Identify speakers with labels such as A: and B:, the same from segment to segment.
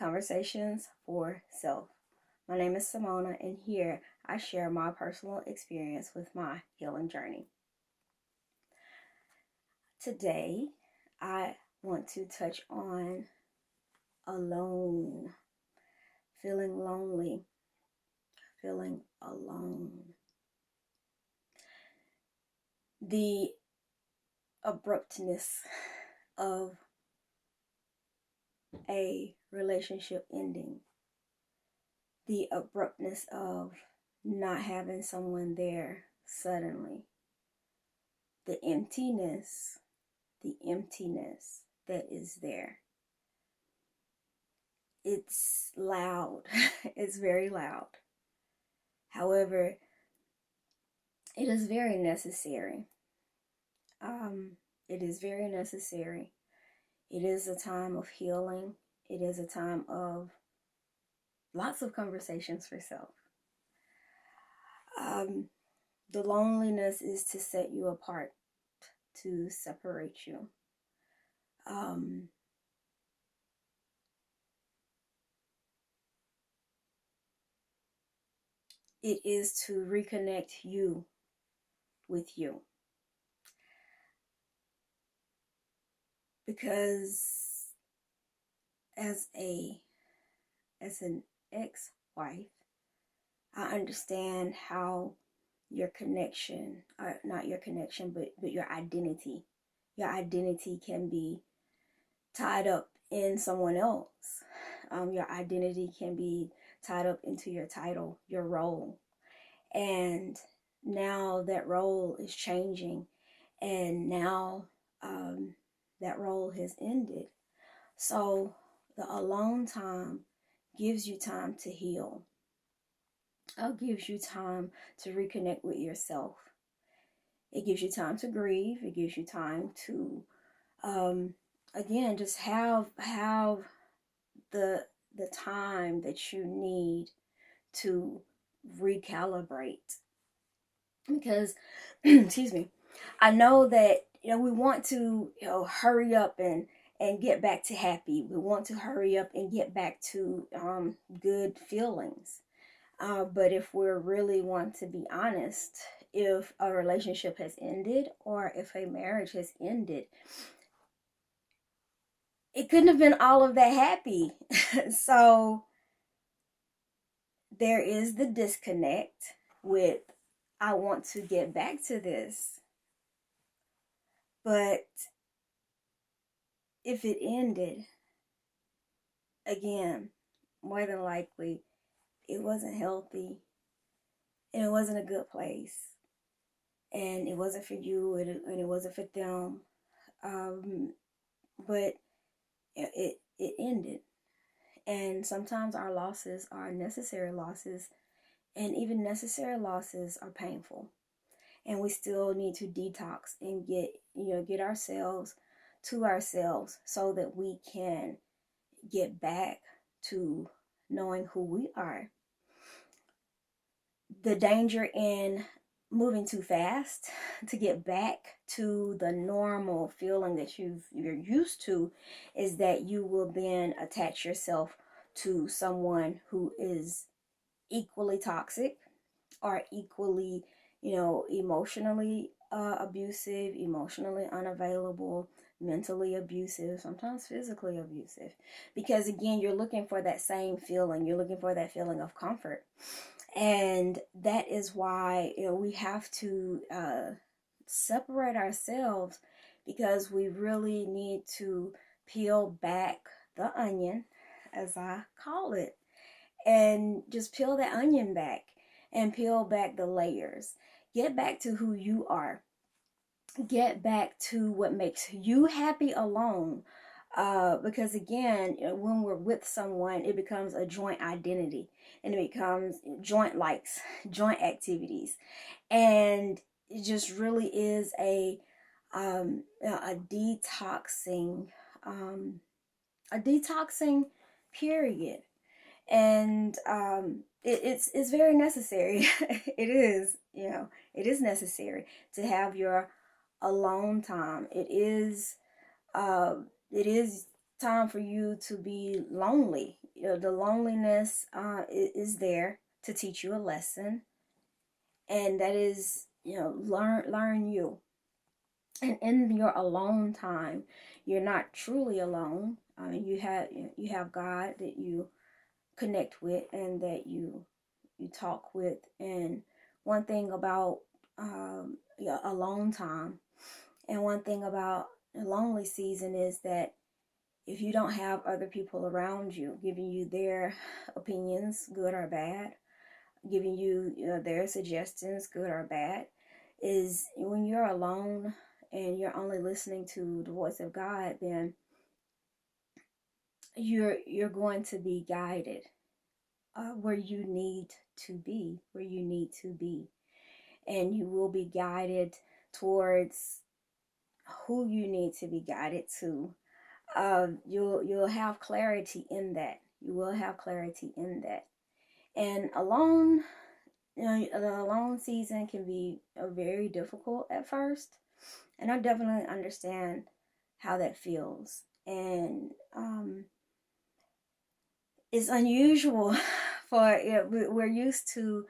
A: Conversations for Self. My name is Simona, and here I share my personal experience with my healing journey. Today, I want to touch on alone, feeling lonely, feeling alone. The abruptness of a relationship ending, the abruptness of not having someone there suddenly, the emptiness that is there. It's loud. It's very loud. However, it is very necessary. It is very necessary. It is a time of healing. It is a time of lots of conversations for self. The loneliness is to set you apart, to separate you. It is to reconnect you with you. Because as an ex-wife, I understand how your connection, or not your connection, but your identity can be tied up in someone else. Your identity can be tied up into your title, your role. And now that role is changing, and now that role has ended. So the alone time gives you time to heal. It gives you time to reconnect with yourself. It gives you time to grieve. It gives you time to, again, just have the time that you need to recalibrate. Because, excuse me, I know that we want to hurry up and get back to happy. We want to hurry up and get back to good feelings. But if we really want to be honest, if a relationship has ended or if a marriage has ended, it couldn't have been all of that happy. So there is the disconnect with, I want to get back to this. But if it ended, again, more than likely, it wasn't healthy and it wasn't a good place. And it wasn't for you and it wasn't for them. But it ended. And sometimes our losses are necessary losses, and even necessary losses are painful. And we still need to detox and get ourselves to ourselves so that we can get back to knowing who we are. The danger in moving too fast to get back to the normal feeling that you're used to is that you will then attach yourself to someone who is equally toxic or equally, emotionally abusive, emotionally unavailable, mentally abusive, sometimes physically abusive. Because again, you're looking for that same feeling. You're looking for that feeling of comfort. And that is why we have to separate ourselves, because we really need to peel back the onion, as I call it, and just peel that onion back and peel back the layers. Get back to who you are. Get back to what makes you happy alone. Because again, when we're with someone, it becomes a joint identity, and it becomes joint likes, joint activities, and it just really is a detoxing, a detoxing period. And it's very necessary. It is, it is necessary to have your alone time. It is time for you to be lonely. The loneliness is there to teach you a lesson, and that is, learn you. And in your alone time, you're not truly alone. You have God that you connect with and that you talk with. And one thing about alone time, and one thing about a lonely season is that if you don't have other people around you giving you their opinions, good or bad, giving you, their suggestions, good or bad, is when you're alone and you're only listening to the voice of God, then you're going to be guided where you need to be, and you will be guided towards who you need to be guided to. You'll have clarity in that. You will have clarity in that. And alone, the alone season can be very difficult at first, and I definitely understand how that feels. And it's unusual for we're used to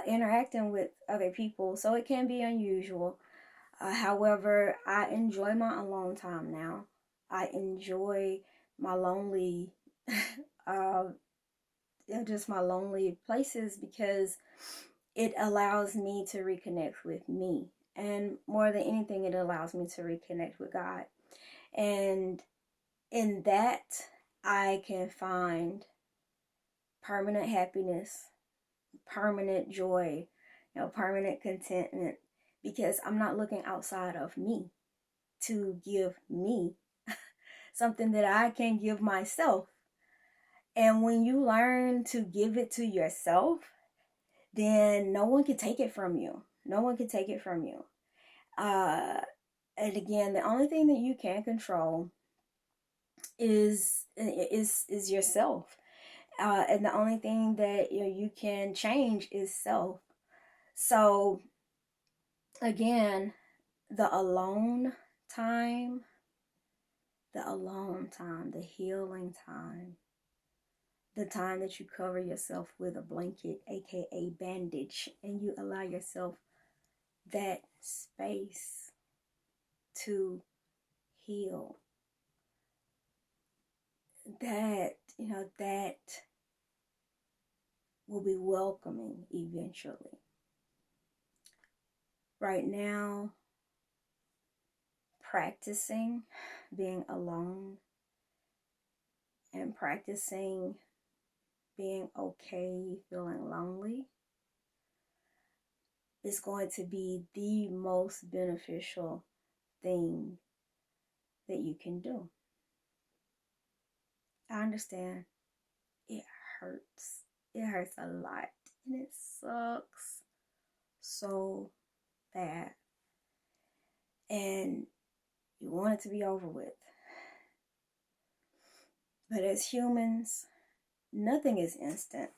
A: interacting with other people, so it can be unusual. However, I enjoy my alone time now. I enjoy my lonely, uh, just my lonely places, because it allows me to reconnect with me. And more than anything, it allows me to reconnect with God. And in that, I can find permanent happiness, permanent joy, permanent contentment, because I'm not looking outside of me to give me something that I can give myself. And when you learn to give it to yourself, then no one can take it from you. No one can take it from you. And again, the only thing that you can control is yourself. And the only thing that you can change is self. So again, the alone time, the healing time, the time that you cover yourself with a blanket, aka bandage, and you allow yourself that space to heal. That will be welcoming eventually. Right now, practicing being alone and practicing being okay, feeling lonely, is going to be the most beneficial thing that you can do. I understand it hurts. It hurts a lot. And it sucks so bad. And you want it to be over with. But as humans, nothing is instant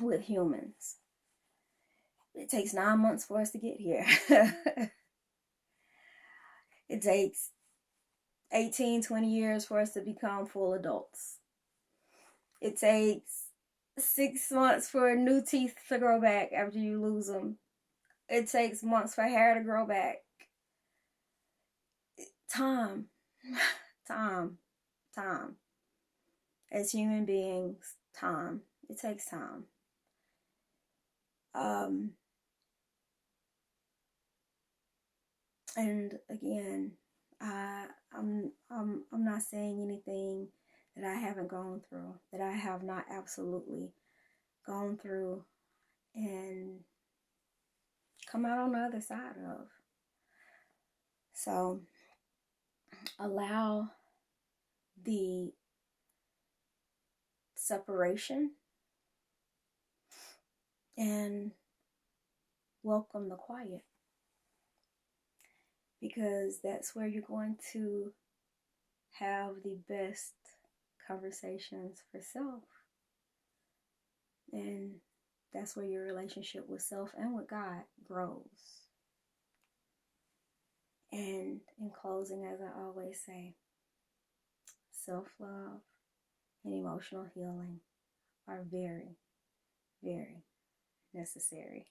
A: with humans. It takes 9 months for us to get here. It takes 18, 20 years for us to become full adults. It takes 6 months for new teeth to grow back after you lose them. It takes months for hair to grow back. Time. Time. As human beings, time. It takes time. And again, I'm not saying anything that I haven't gone through, that I have not absolutely gone through and come out on the other side of. So allow the separation and welcome the quiet, because that's where you're going to have the best conversations for self. And that's where your relationship with self and with God grows. And in closing, as I always say, self-love and emotional healing are very, very necessary.